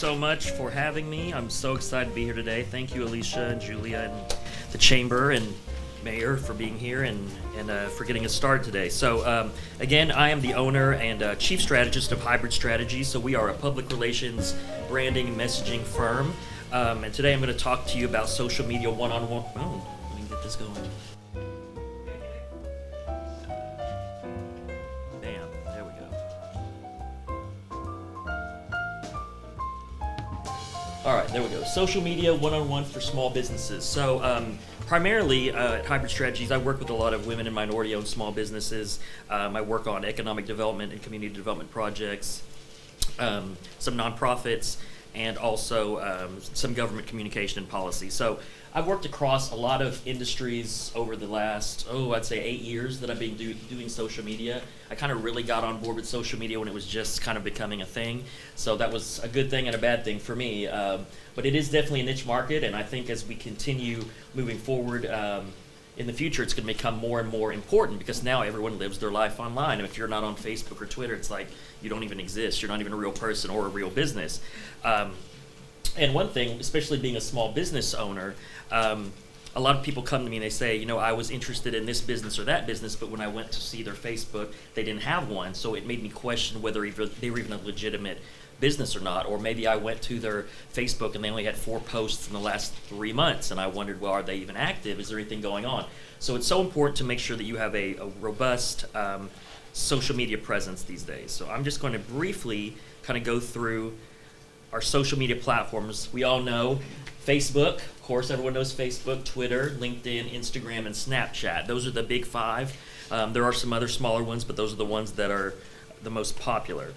so much for having me. I'm so excited to be here today. Thank you, Alicia and Julia and the Chamber and Mayor for being here and for getting us started today. So again, I am the owner and chief strategist of Hybrid Strategies. So we are a public relations, branding, and messaging firm. And today I'm going to talk to you about social media one-on-one. Oh, let me get this going. Bam, there we go. All right, there we go. Social media one-on-one for small businesses. So primarily at Hybrid Strategies, I work with a lot of women and minority-owned small businesses. I work on economic development and community development projects, some nonprofits, and also some government communication and policy. So I've worked across a lot of industries over the last, I'd say 8 years that I've been doing social media. I kind of really got on board with social media when it was just kind of becoming a thing. So that was a good thing and a bad thing for me. But it is definitely a niche market, and I think as we continue moving forward, in the future, it's going to become more and more important because now everyone lives their life online. And if you're not on Facebook or Twitter, it's like you don't even exist. You're not even a real person or a real business. And one thing, especially being a small business owner, a lot of people come to me and they say, you know, I was interested in this business or that business, but when I went to see their Facebook, they didn't have one. So it made me question whether they were even a legitimate business or not. Or maybe I went to their Facebook and they only had 4 posts in the last 3 months, and I wondered, well, are they even active? Is there anything going on? So it's so important to make sure that you have a robust social media presence these days. So I'm just going to briefly kind of go through our social media platforms. We all know Facebook, of course, everyone knows Facebook, Twitter, LinkedIn, Instagram, and Snapchat. Those are the big 5. There are some other smaller ones, but those are the ones that are the most popular.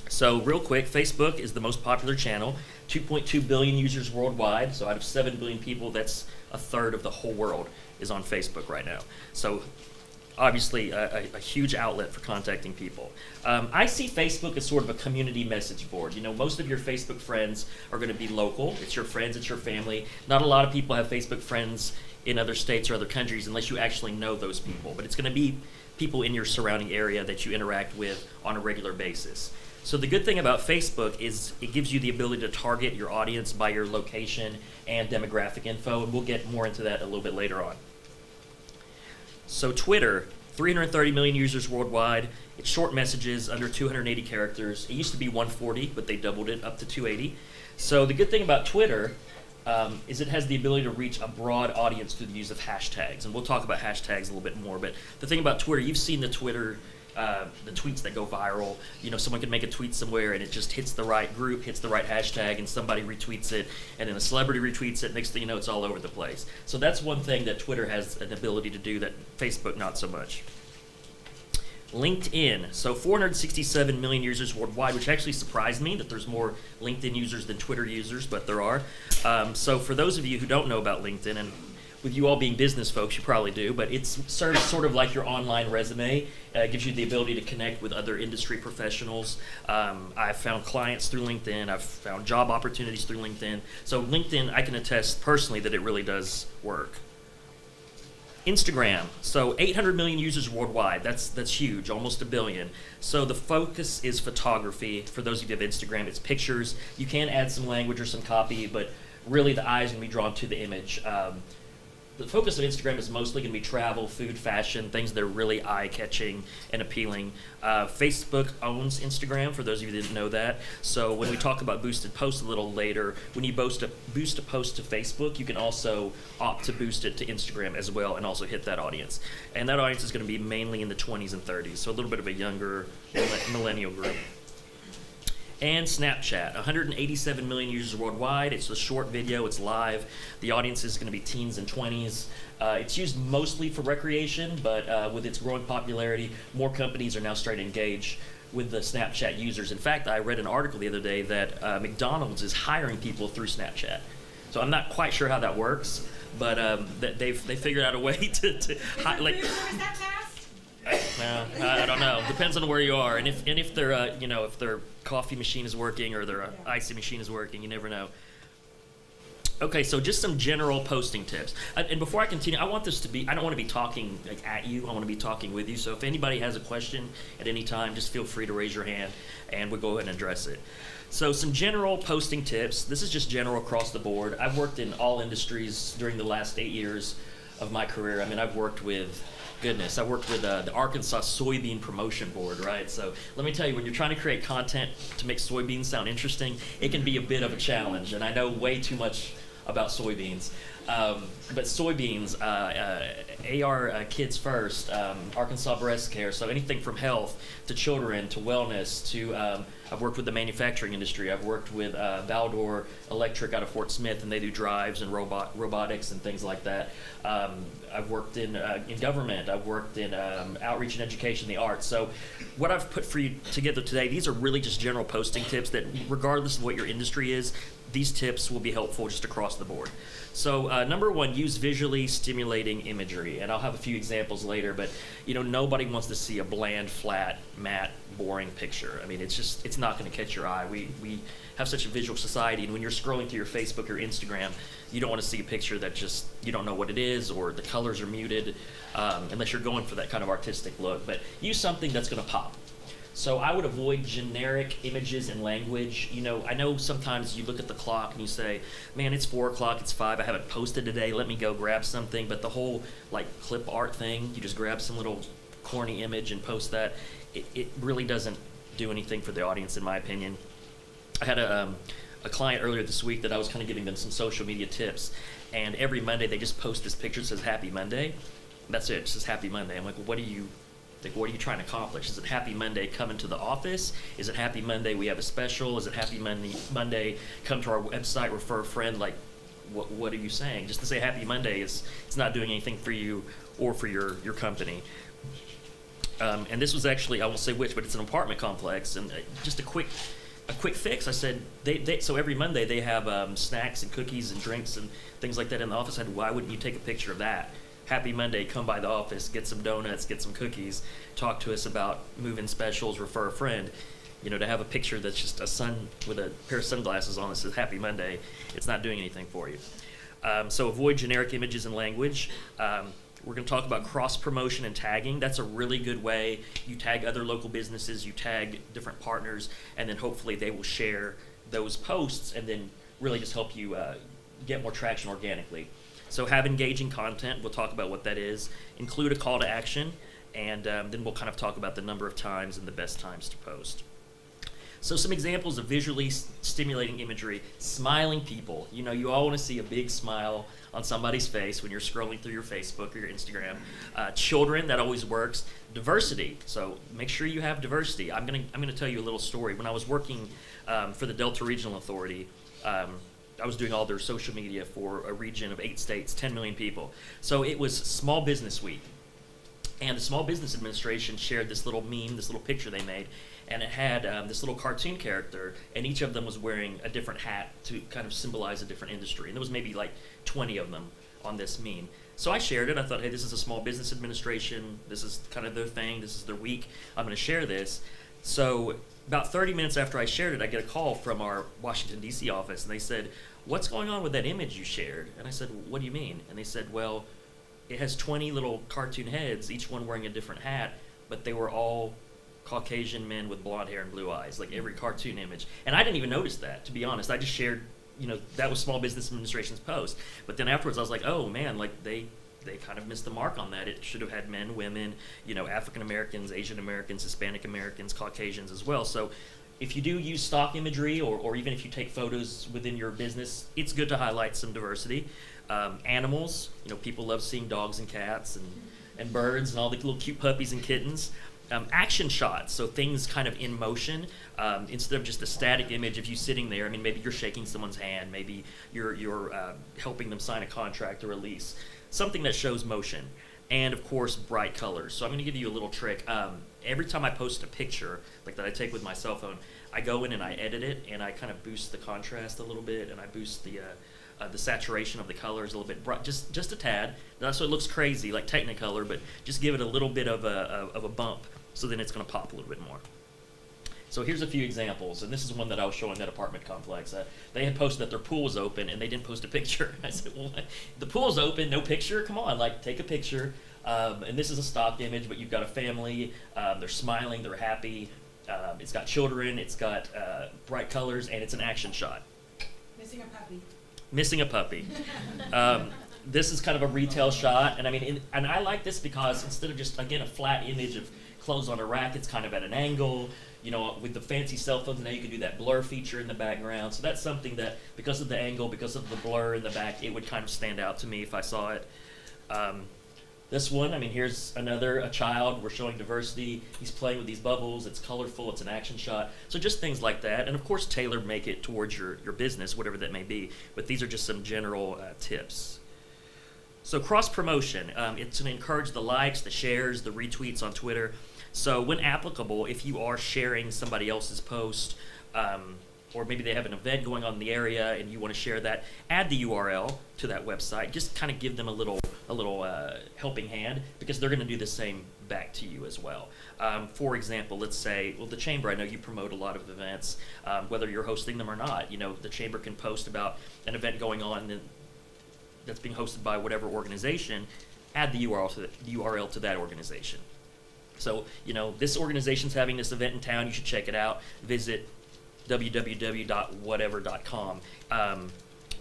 So real quick, Facebook is the most popular channel, 2.2 billion users worldwide. So out of 7 billion people, that's a third of the whole world is on Facebook right now. So obviously a huge outlet for contacting people. I see Facebook as sort of a community message board. You know, most of your Facebook friends are going to be local. It's your friends, it's your family. Not a lot of people have Facebook friends in other states or other countries unless you actually know those people. But it's going to be people in your surrounding area that you interact with on a regular basis. So the good thing about Facebook is it gives you the ability to target your audience by your location and demographic info, and we'll get more into that a little bit later on. So Twitter, 330 million users worldwide. It's short messages under 280 characters. It used to be 140, but they doubled it up to 280. So the good thing about Twitter is it has the ability to reach a broad audience through the use of hashtags, and we'll talk about hashtags a little bit more. But the thing about Twitter, you've seen the tweets that go viral. You know, someone can make a tweet somewhere and it just hits the right group, hits the right hashtag, and somebody retweets it, and then a celebrity retweets it. Next thing you know, it's all over the place. So that's one thing that Twitter has an ability to do that Facebook not so much. LinkedIn, so 467 million users worldwide, which actually surprised me that there's more LinkedIn users than Twitter users, but there are. So for those of you who don't know about LinkedIn, and with you all being business folks, you probably do, but it serves sort of like your online resume. It gives you the ability to connect with other industry professionals. I've found clients through LinkedIn. I've found job opportunities through LinkedIn. So LinkedIn, I can attest personally that it really does work. Instagram, so 800 million users worldwide. That's huge, almost 1 billion. So the focus is photography. For those of you who have Instagram, it's pictures. You can add some language or some copy, but really the eye is going to be drawn to the image. The focus of Instagram is mostly going to be travel, food, fashion, things that are really eye-catching and appealing. Facebook owns Instagram, for those of you who didn't know that. So when we talk about boosted posts a little later, when you boost a post to Facebook, you can also opt to boost it to Instagram as well and also hit that audience. And that audience is going to be mainly in the 20s and 30s, so a little bit of a younger millennial group. And Snapchat, 187 million users worldwide. It's a short video, it's live. The audience is going to be teens and 20s. It's used mostly for recreation, but with its growing popularity, more companies are now starting to engage with the Snapchat users. In fact, I read an article the other day that McDonald's is hiring people through Snapchat. So I'm not quite sure how that works, but they figured out a way to like. I don't know. Depends on where you are, and if their if their coffee machine is working or their icy machine is working, you never know. Okay, so just some general posting tips. And before I continue, I don't want to be talking like at you. I want to be talking with you. So if anybody has a question at any time, just feel free to raise your hand, and we'll go ahead and address it. So some general posting tips. This is just general across the board. I've worked in all industries during the last 8 years of my career. I mean, I've worked with, goodness, I worked with the Arkansas Soybean Promotion Board, right? So let me tell you, when you're trying to create content to make soybeans sound interesting, it can be a bit of a challenge. And I know way too much about soybeans. But soybeans, AR Kids First, Arkansas Breast Care, so anything from health to children to wellness to, I've worked with the manufacturing industry. I've worked with Valdor Electric out of Fort Smith, and they do drives and robotics and things like that. I've worked in government. I've worked in outreach and education, the arts. So what I've put for you together today, these are really just general posting tips that regardless of what your industry is, these tips will be helpful just across the board. So number one, use visually stimulating imagery. And I'll have a few examples later, but nobody wants to see a bland, flat, matte, boring picture. I mean, it's not going to catch your eye. We have such a visual society, and when you're scrolling through your Facebook or Instagram, you don't want to see a picture that just, you don't know what it is, or the colors are muted, unless you're going for that kind of artistic look. But use something that's going to pop. So I would avoid generic images and language. I know sometimes you look at the clock and you say, man, it's 4 o'clock, it's 5, I haven't posted today, let me go grab something. But the whole clip art thing, you just grab some little corny image and post that, it really doesn't do anything for the audience, in my opinion. I had a client earlier this week that I was kind of giving them some social media tips, and every Monday they just post this picture that says Happy Monday. That's it says Happy Monday. I'm like, well, what are you trying to accomplish? Is it Happy Monday coming to the office? Is it Happy Monday we have a special? Is it Happy Monday come to our website, refer a friend? What are you saying? Just to say Happy Monday it's not doing anything for you or for your company. And this was actually, I won't say which, but it's an apartment complex. And just a quick fix. I said, so every Monday they have snacks and cookies and drinks and things like that in the office. I said, why wouldn't you take a picture of that? Happy Monday, come by the office, get some donuts, get some cookies, talk to us about move-in specials, refer a friend. To have a picture that's just a sun with a pair of sunglasses on that says Happy Monday, it's not doing anything for you. So avoid generic images and language. We're going to talk about cross-promotion and tagging. That's a really good way. You tag other local businesses, you tag different partners, and then hopefully they will share those posts and then really just help you get more traction organically. So have engaging content. We'll talk about what that is. Include a call to action, and then we'll kind of talk about the number of times and the best times to post. So some examples of visually stimulating imagery. Smiling people. You all want to see a big smile on somebody's face when you're scrolling through your Facebook or your Instagram. Children, that always works. Diversity. So make sure you have diversity. I'm gonna tell you a little story. When I was working for the Delta Regional Authority, I was doing all their social media for a region of 8 states, 10 million people. So it was Small Business Week. And the Small Business Administration shared this little meme, this little picture they made, and it had this little cartoon character, and each of them was wearing a different hat to kind of symbolize a different industry. And there was maybe 20 of them on this meme. So I shared it. I thought, hey, this is a Small Business Administration. This is kind of their thing. This is their week. I'm going to share this. So about 30 minutes after I shared it, I get a call from our Washington, D.C. office, and they said, what's going on with that image you shared? And I said, what do you mean? And they said, well, it has 20 little cartoon heads, each one wearing a different hat, but they were all Caucasian men with blonde hair and blue eyes, like every cartoon image. And I didn't even notice that, to be honest. I just shared, that was Small Business Administration's post. But then afterwards I was like, oh man, they kind of missed the mark on that. It should have had men, women, African Americans, Asian Americans, Hispanic Americans, Caucasians as well. So if you do use stock imagery, or even if you take photos within your business, it's good to highlight some diversity. Animals, people love seeing dogs and cats and birds and all the little cute puppies and kittens. Action shots, so things kind of in motion, instead of just a static image of you sitting there. I mean, maybe you're shaking someone's hand, maybe you're helping them sign a contract or a lease. Something that shows motion. And of course, bright colors. So I'm going to give you a little trick. Every time I post a picture, that I take with my cell phone, I go in and I edit it, and I kind of boost the contrast a little bit, and I boost the saturation of the colors a little bit, bright, just a tad. Not so it looks crazy like Technicolor, but just give it a little bit of a bump, so then it's going to pop a little bit more. So here's a few examples, and this is one that I was showing that apartment complex. They had posted that their pool was open, and they didn't post a picture. I said, well, the pool's open, no picture? Come on, take a picture. And this is a stock image, but you've got a family. They're smiling, they're happy. It's got children, it's got bright colors, and it's an action shot. Missing a puppy. Missing a puppy. This is kind of a retail shot, and I mean, and I like this because instead of just, again, a flat image of clothes on a rack, it's kind of at an angle. You know, with the fancy cell phones now, you can do that blur feature in the background. So that's something that, because of the angle, because of the blur in the back, it would kind of stand out to me if I saw it. This one, I mean, here's a child. We're showing diversity. He's playing with these bubbles. It's colorful. It's an action shot. So just things like that. And of course, tailor make it towards your business, whatever that may be. But these are just some general tips. So cross promotion. It's going to encourage the likes, the shares, the retweets on Twitter. So when applicable, if you are sharing somebody else's post, or maybe they have an event going on in the area and you want to share that, add the URL to that website. Just kind of give them a little helping hand, because they're going to do the same back to you as well. For example, let's say, well, the Chamber, I know you promote a lot of events, whether you're hosting them or not. You know, the Chamber can post about an event going on that's being hosted by whatever organization. Add the URL to that organization. So, you know, this organization's having this event in town. You should check it out. Visit www.whatever.com.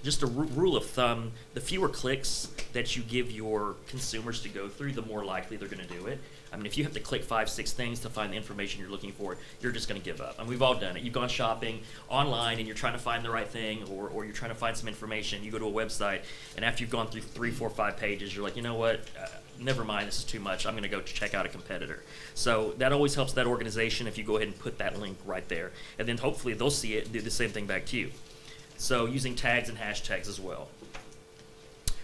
Just a rule of thumb, the fewer clicks that you give your consumers to go through, the more likely they're going to do it. I mean, if you have to click 5, 6 things to find the information you're looking for, you're just going to give up. And we've all done it. You've gone shopping online and you're trying to find the right thing, or you're trying to find some information. You go to a website, and after you've gone through 3, 4, 5 pages, you're like, you know what? Never mind, this is too much. I'm going to go check out a competitor. So that always helps that organization if you go ahead and put that link right there. And then hopefully they'll see it and do the same thing back to you. So using tags and hashtags as well.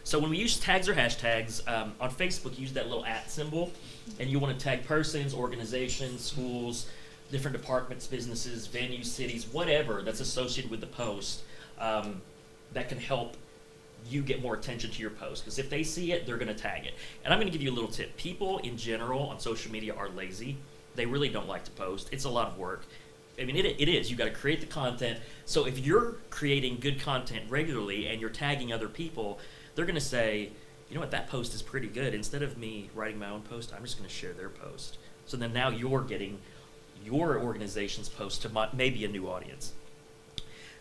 So when we use tags or hashtags, on Facebook, use that little @ symbol, and you want to tag persons, organizations, schools, different departments, businesses, venues, cities, whatever that's associated with the post, that can help you get more attention to your post. Because if they see it, they're going to tag it. And I'm going to give you a little tip. People in general on social media are lazy. They really don't like to post. It's a lot of work. I mean, it is. You've got to create the content. So if you're creating good content regularly and you're tagging other people, they're going to say, you know what, that post is pretty good. Instead of me writing my own post, I'm just going to share their post. So then now you're getting your organization's post to maybe a new audience.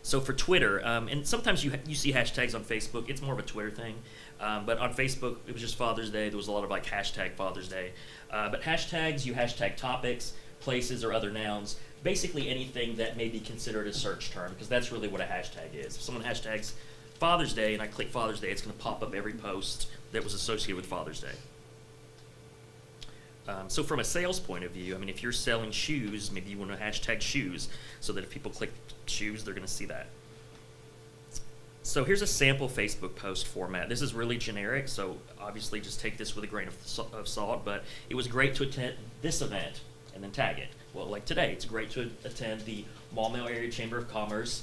So for Twitter, and sometimes you see hashtags on Facebook. It's more of a Twitter thing. But on Facebook, it was just Father's Day. There was a lot of like hashtag Father's Day. But hashtags, you hashtag topics, places, or other nouns. Basically anything that may be considered a search term, because that's really what a hashtag is. If someone hashtags Father's Day and I click Father's Day, it's going to pop up every post that was associated with Father's Day. So from a sales point of view, I mean, if you're selling shoes, maybe you want to hashtag shoes so that if people click shoes, they're going to see that. So here's a sample Facebook post format. This is really generic, so obviously just take this with a grain of salt, but it was great to attend this event and then tag it. Well, like today, it's great to attend the Maumelle Area Chamber of Commerce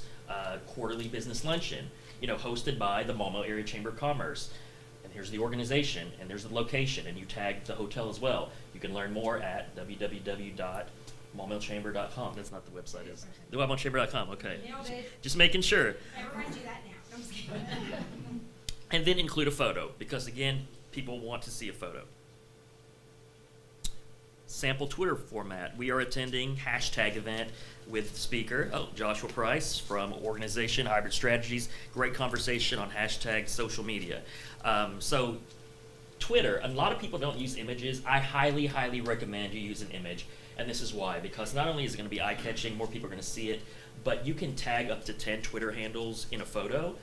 quarterly business luncheon, you know, hosted by the Maumelle Area Chamber of Commerce. And here's the organization, and there's the location, and you tag the hotel as well. You can learn more at www.MaumelleChamber.com. That's not the website, is it? The MaumelleChamber.com, okay. Nailed it. Just making sure. Everyone do that now. I'm just kidding. And then include a photo, because again, people want to see a photo. Sample Twitter format. We are attending hashtag event with speaker Joshua Price from organization Hybrid Strategies. Great conversation on hashtag social media. So Twitter, a lot of people don't use images. I highly, highly recommend you use an image. And this is why, because not only is it going to be eye-catching, more people are going to see it, but you can tag up to 10 Twitter handles in a photo.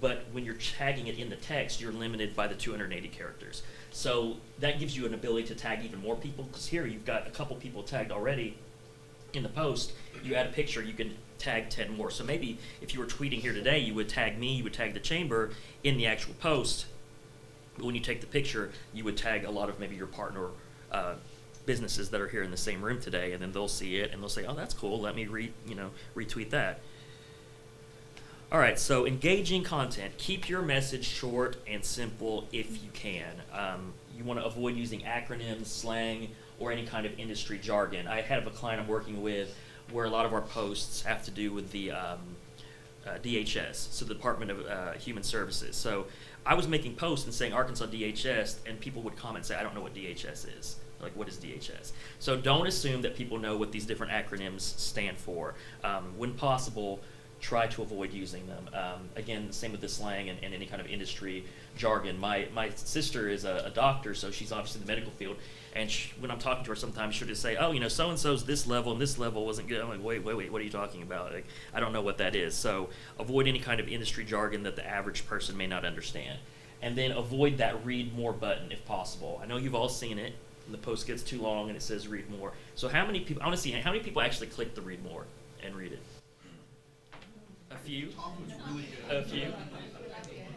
But when you're tagging it in the text, you're limited by the 280 characters. So that gives you an ability to tag even more people, because here you've got a couple people tagged already in the post. You add a picture, you can tag 10 more. So maybe if you were tweeting here today, you would tag me, you would tag the chamber in the actual post. But when you take the picture, you would tag a lot of maybe your partner businesses that are here in the same room today, and then they'll see it and they'll say, oh, that's cool, let me retweet that. All right, so engaging content. Keep your message short and simple if you can. You want to avoid using acronyms, slang, or any kind of industry jargon. I have a client I'm working with where a lot of our posts have to do with the DHS, so the Department of Human Services. So I was making posts and saying Arkansas DHS, and people would comment and say, I don't know what DHS is. Like, what is DHS? So don't assume that people know what these different acronyms stand for. When possible, try to avoid using them. Again, same with the slang and any kind of industry jargon. My sister is a doctor, so she's obviously in the medical field. And when I'm talking to her, sometimes she'll just say, "Oh, you know, so and so's this level and this level wasn't good." I'm like, "Wait, what are you talking about? Like, I don't know what that is." So avoid any kind of industry jargon that the average person may not understand, and then avoid that read more button if possible. I know you've all seen it. And the post gets too long and it says read more. So how many people? I want to see how many people actually click the read more and read it. A few. A few.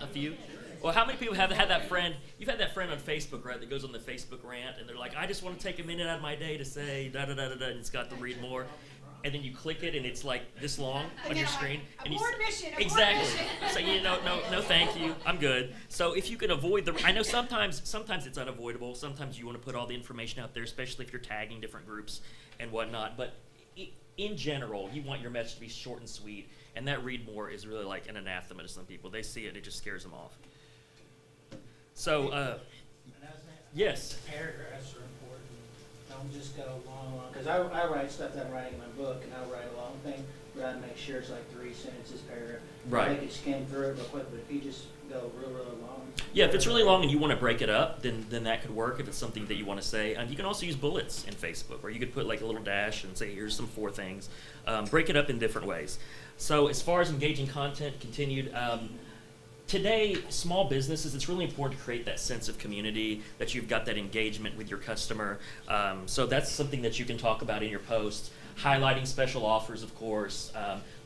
A few. Well, how many people have had that friend? You've had that friend on Facebook, right, that goes on the Facebook rant, and they're like, "I just want to take a minute out of my day to say da da da da da," and it's got the read more, and then you click it, and it's like this long on your screen, and abort mission. exactly. So no, thank you, I'm good. So if you can avoid I know sometimes it's unavoidable. Sometimes you want to put all the information out there, especially if you're tagging different groups and whatnot. But in general, you want your message to be short and sweet, and that read more is really like an anathema to some people. They see it, it just scares them off. So, yes. Paragraphs are important. Don't just go long, because I write stuff that I'm writing in my book, and I'll write a long thing, but I make sure it's like 3 sentences, paragraph. Right. I could skim through it real quick, but if you just go real long. Yeah, if it's really long and you want to break it up, then that could work if it's something that you want to say. You can also use bullets in Facebook, or you could put like a little dash and say, here's some 4 things. Break it up in different ways. So as far as engaging content, continued, today, small businesses, it's really important to create that sense of community, that you've got that engagement with your customer. So that's something that you can talk about in your posts. Highlighting special offers, of course,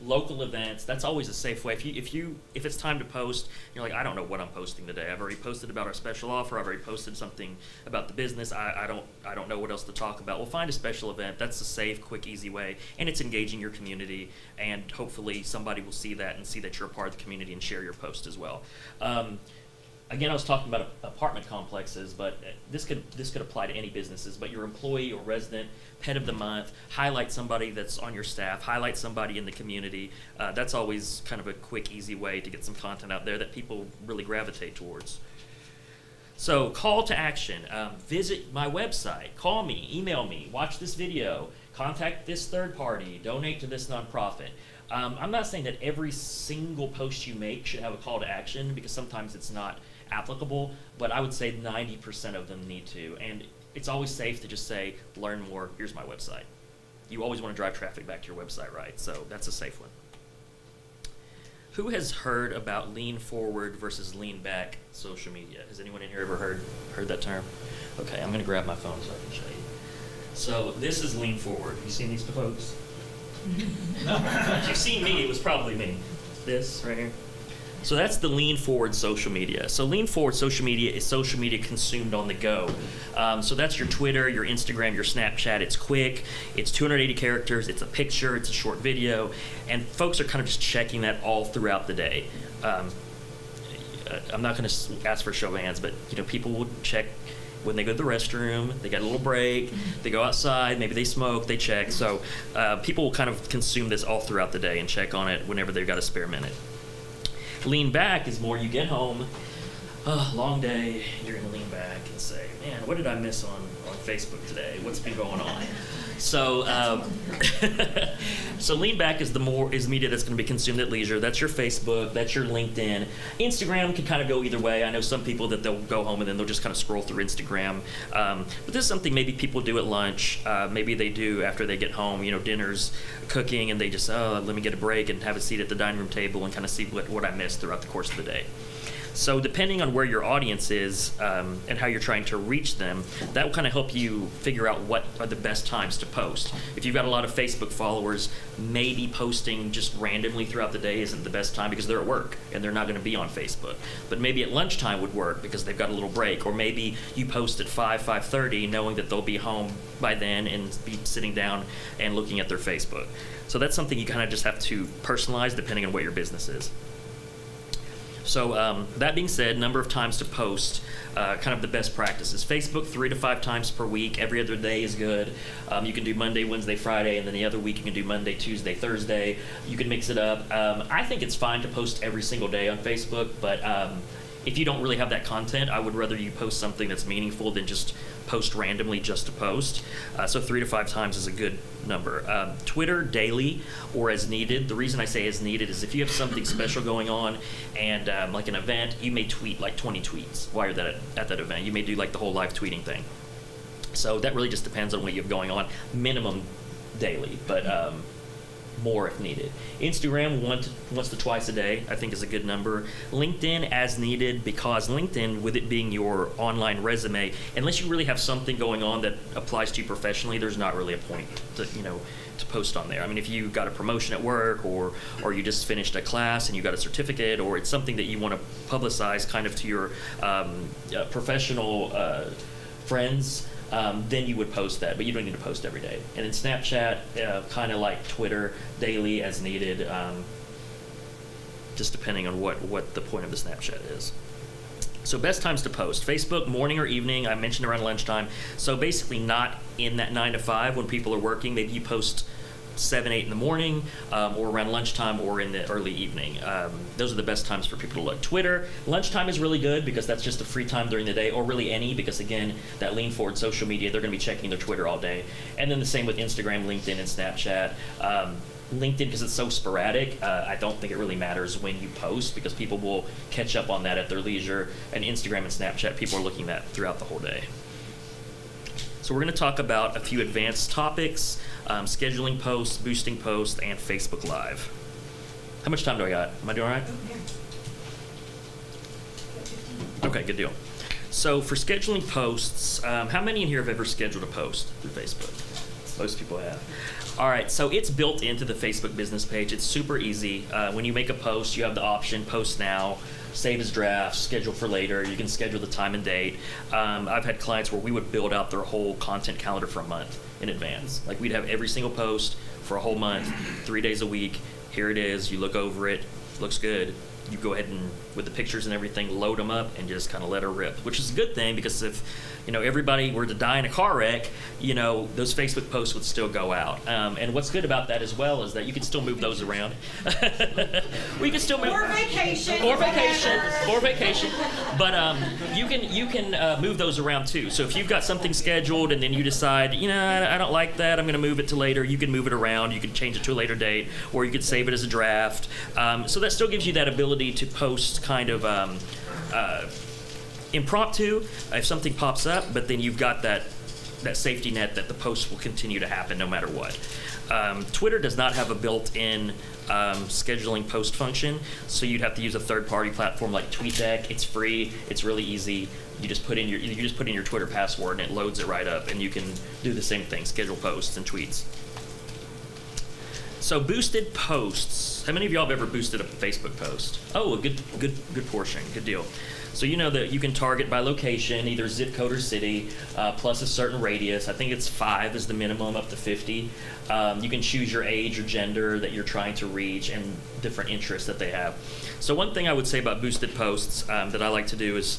local events. That's always a safe way. If it's time to post, you're like, I don't know what I'm posting today. I've already posted about our special offer. I've already posted something about the business. I don't know what else to talk about. Well, find a special event. That's a safe, quick, easy way, and it's engaging your community. And hopefully, somebody will see that and see that you're a part of the community and share your post as well. Again, I was talking about apartment complexes, but this could apply to any businesses. But your employee or resident, pet of the month, highlight somebody that's on your staff, highlight somebody in the community. That's always kind of a quick, easy way to get some content out there that people really gravitate towards. So, call to action. Visit my website. Call me, email me, watch this video, contact this third party, donate to this nonprofit. I'm not saying that every single post you make should have a call to action, because sometimes it's not applicable, but I would say 90% of them need to. And it's always safe to just say, learn more, here's my website. You always want to drive traffic back to your website, right? So that's a safe one. Who has heard about lean forward versus lean back social media? Has anyone in here ever heard that term? Okay, I'm going to grab my phone so I can show you. So this is lean forward. You seen these folks? If you've seen me, it was probably me. This right here. So that's the lean forward social media. So lean forward social media is social media consumed on the go. So that's your Twitter, your Instagram, your Snapchat. It's quick, it's 280 characters, it's a picture, it's a short video, and folks are kind of just checking that all throughout the day. I'm not going to ask for a show of hands, but people will check when they go to the restroom, they get a little break, they go outside, maybe they smoke, they check. So people will kind of consume this all throughout the day and check on it whenever they've got a spare minute. Lean back is more you get home, long day, you're going to lean back and say, man, what did I miss on Facebook today? What's been going on? So so lean back is media that's going to be consumed at leisure. That's your Facebook, that's your LinkedIn. Instagram can kind of go either way. I know some people that they'll go home and then they'll just kind of scroll through Instagram. But this is something maybe people do at lunch. Maybe they do after they get home, dinner's cooking, and they just, let me get a break and have a seat at the dining room table and kind of see what I missed throughout the course of the day. So depending on where your audience is and how you're trying to reach them, that will kind of help you figure out what are the best times to post. If you've got a lot of Facebook followers, maybe posting just randomly throughout the day isn't the best time because they're at work and they're not going to be on Facebook. But maybe at lunchtime would work because they've got a little break. Or maybe you post at 5:30 knowing that they'll be home by then and be sitting down and looking at their Facebook. So that's something you kind of just have to personalize depending on what your business is. So that being said, number of times to post, kind of the best practices. Facebook, 3 to 5 times per week. Every other day is good. You can do Monday, Wednesday, Friday, and then the other week you can do Monday, Tuesday, Thursday. You can mix it up. I think it's fine to post every single day on Facebook, but if you don't really have that content, I would rather you post something that's meaningful than just post randomly just to post. So 3 to 5 times is a good number. Twitter daily or as needed. The reason I say as needed is if you have something special going on and like an event, you may tweet like 20 tweets while you're at that event. You may do like the whole live tweeting thing. So that really just depends on what you have going on. Minimum daily, but more if needed. Instagram once to twice a day, I think is a good number. LinkedIn as needed, because LinkedIn, with it being your online resume, unless you really have something going on that applies to you professionally, there's not really a point to post on there. I mean, if you got a promotion at work, or you just finished a class and you got a certificate, or it's something that you want to publicize kind of to your professional friends, then you would post that, but you don't need to post every day. And then Snapchat, kind of like Twitter, daily as needed, just depending on what the point of the Snapchat is. So best times to post. Facebook, morning or evening. I mentioned around lunchtime. So basically not in that 9 to 5 when people are working. Maybe you post 7, 8 in the morning, or around lunchtime or in the early evening. Those are the best times for people to look. Twitter, lunchtime is really good because that's just a free time during the day, or really any, because again, that lean forward social media, they're going to be checking their Twitter all day. And then the same with Instagram, LinkedIn, and Snapchat. LinkedIn, because it's so sporadic, I don't think it really matters when you post, because people will catch up on that at their leisure. And Instagram and Snapchat, people are looking at that throughout the whole day. So we're going to talk about a few advanced topics: scheduling posts, boosting posts, and Facebook Live. How much time do I got? Am I doing all right? Okay, good deal. So for scheduling posts, how many in here have ever scheduled a post through Facebook? Most people have. All right, so it's built into the Facebook business page. It's super easy. When you make a post, you have the option post now, save as drafts, schedule for later. You can schedule the time and date. I've had clients where we would build out their whole content calendar for a month in advance. Like, we'd have every single post for a whole month, 3 days a week. Here it is. You look over it. Looks good. You go ahead and, with the pictures and everything, load them up and just kind of let her rip, which is a good thing, because if everybody were to die in a car wreck, those Facebook posts would still go out. And what's good about that as well is that you can still move those around. We can still move. Or vacation. Or vacation. But you can move those around too. So if you've got something scheduled and then you decide, I don't like that, I'm going to move it to later, you can move it around. You can change it to a later date, or you can save it as a draft. So that still gives you that ability to post kind of impromptu if something pops up, but then you've got that safety net that the post will continue to happen no matter what. Twitter does not have a built-in scheduling post function, so you'd have to use a third-party platform like TweetDeck. It's free. It's really easy. You just put in your Twitter password and it loads it right up, and you can do the same thing: schedule posts and tweets. So boosted posts. How many of y'all have ever boosted a Facebook post? Oh, a good portion. Good deal. So you know that you can target by location, either zip code or city, plus a certain radius. I think it's 5 is the minimum, up to 50. You can choose your age or gender that you're trying to reach, and different interests that they have. So one thing I would say about boosted posts that I like to do is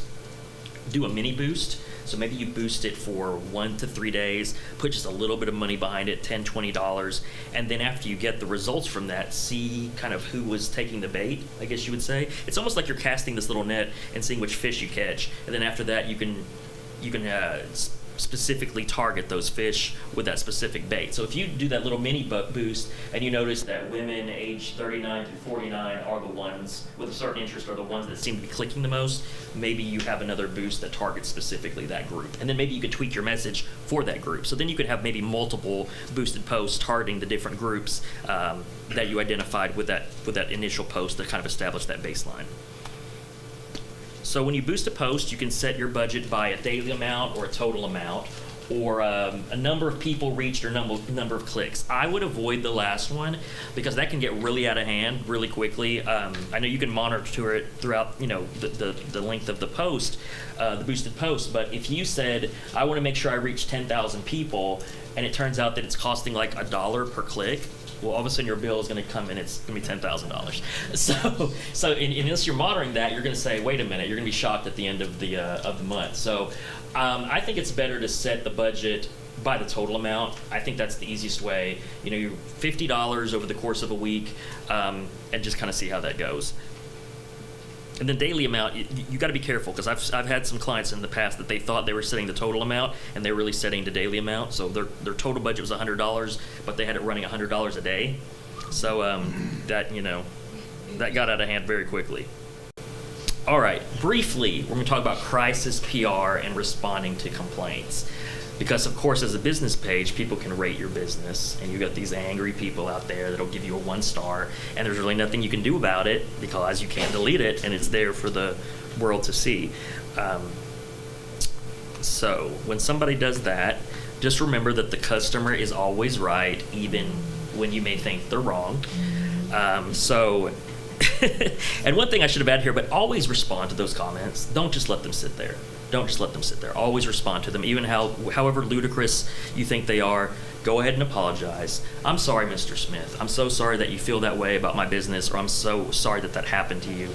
do a mini boost. So maybe you boost it for 1 to 3 days, put just a little bit of money behind it, $10, $20, and then after you get the results from that, see kind of who was taking the bait, I guess you would say. It's almost like you're casting this little net and seeing which fish you catch, and then after that you can specifically target those fish with that specific bait. So if you do that little mini boost and you notice that women aged 39 through 49 are the ones with a certain interest, are the ones that seem to be clicking the most, maybe you have another boost that targets specifically that group. And then maybe you could tweak your message for that group. So then you could have maybe multiple boosted posts targeting the different groups that you identified with that initial post that kind of established that baseline. So when you boost a post, you can set your budget by a daily amount or a total amount, or a number of people reached or number of clicks. I would avoid the last one because that can get really out of hand really quickly. I know you can monitor it throughout the length of the post, the boosted post, but if you said, I want to make sure I reach 10,000 people, and it turns out that it's costing like $1 per click, well, all of a sudden your bill is going to come in, it's going to be $10,000. So unless you're monitoring that, you're going to say, wait a minute, you're going to be shocked at the end of the month. So I think it's better to set the budget by the total amount. I think that's the easiest way. You're $50 over the course of a week, and just kind of see how that goes. And then daily amount, you got to be careful, because I've had some clients in the past that they thought they were setting the total amount, and they were really setting the daily amount. So their total budget was $100, but they had it running $100 a day. So that that got out of hand very quickly. All right, briefly, we're going to talk about crisis PR and responding to complaints. Because, of course, as a business page, people can rate your business, and you got these angry people out there that'll give you a 1 star, and there's really nothing you can do about it because you can't delete it, and it's there for the world to see. So when somebody does that, just remember that the customer is always right, even when you may think they're wrong. And one thing I should have added here, but always respond to those comments. Don't just let them sit there. Don't just let them sit there. Always respond to them, even however ludicrous you think they are. Go ahead and apologize. I'm sorry, Mr. Smith. I'm so sorry that you feel that way about my business, or I'm so sorry that happened to you.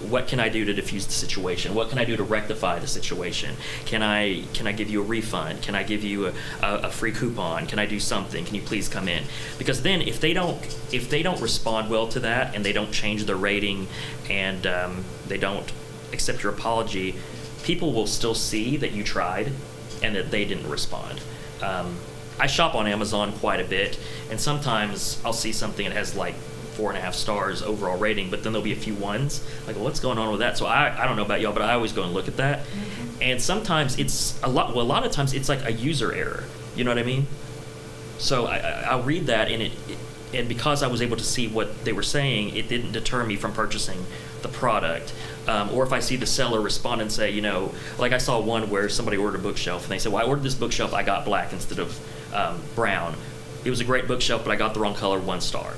What can I do to diffuse the situation? What can I do to rectify the situation? Can I give you a refund? Can I give you a free coupon? Can I do something? Can you please come in? Because then if they don't respond well to that, and they don't change their rating, and they don't accept your apology, people will still see that you tried and that they didn't respond. I shop on Amazon quite a bit, and sometimes I'll see something that has like 4.5 stars overall rating, but then there'll be a few ones. Like, well, what's going on with that? So I don't know about y'all, but I always go and look at that. Mm-hmm. And sometimes it's a lot of times it's like a user error. You know what I mean? So I'll read that, and because I was able to see what they were saying, it didn't deter me from purchasing the product. Or if I see the seller respond and say, like I saw one where somebody ordered a bookshelf, and they said, well, I ordered this bookshelf, I got black instead of brown. It was a great bookshelf, but I got the wrong color, 1 star.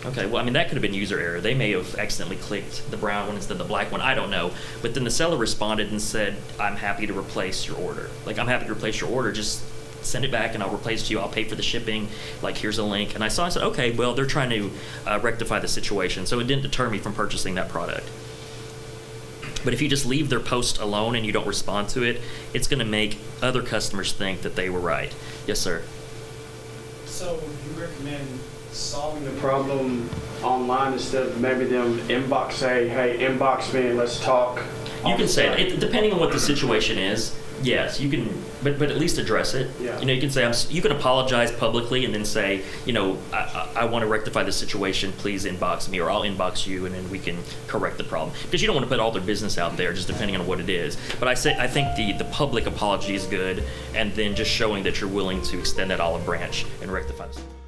Okay, well, I mean, that could have been user error. They may have accidentally clicked the brown one instead of the black one. I don't know. But then the seller responded and said, I'm happy to replace your order. Like, I'm happy to replace your order. Just send it back and I'll replace it to you. I'll pay for the shipping. Like, here's a link. And I said, okay, well, they're trying to rectify the situation. So it didn't deter me from purchasing that product. But if you just leave their post alone and you don't respond to it, it's going to make other customers think that they were right. Yes, sir. So you recommend solving the problem online instead of maybe them inbox, say, hey, inbox me and let's talk? You can say it, depending on what the situation is. Yes, you can, but at least address it. Yeah. You can say, you can apologize publicly and then say, I want to rectify the situation. Please inbox me, or I'll inbox you, and then we can correct the problem. Because you don't want to put all their business out there, just depending on what it is. But I think the public apology is good, and then just showing that you're willing to extend that olive branch and rectify the situation.